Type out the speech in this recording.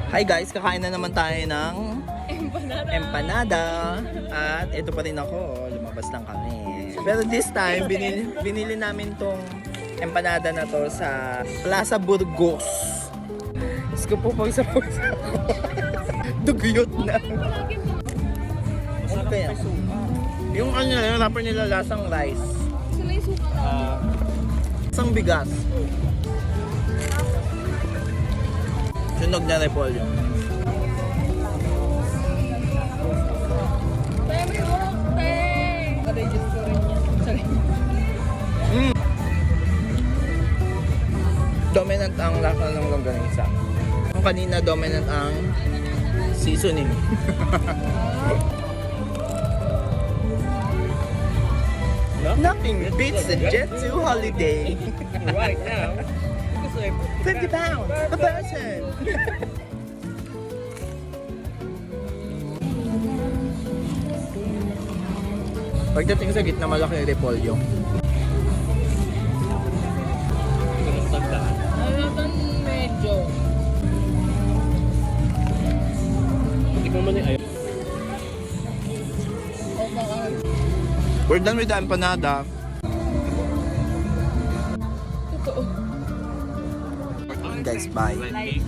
Hi guys, kakain na naman tayo ng empanada. At ito pa rin ako, lumabas lang kami. Pero this time, binili namin tong empanada na to sa Plaza Burgos. Isko po sa pusa ko. Dugyot na. Ano kaya? Yung ano nila, yung wrapper nila lasang rice. Lasang bigas. Sunog na repolyo. Dominant ang lasa ng longganisa. Yung kanina dominant ang seasoning. Nothing beats the Jet 2 holiday. Right now, 50 pounds a person. Pagdating sa gitna, malaki yung repolyo. medyo. Tignan mo na yung ayaw. We're done with the empanada. Totoo. Guys, bye. Like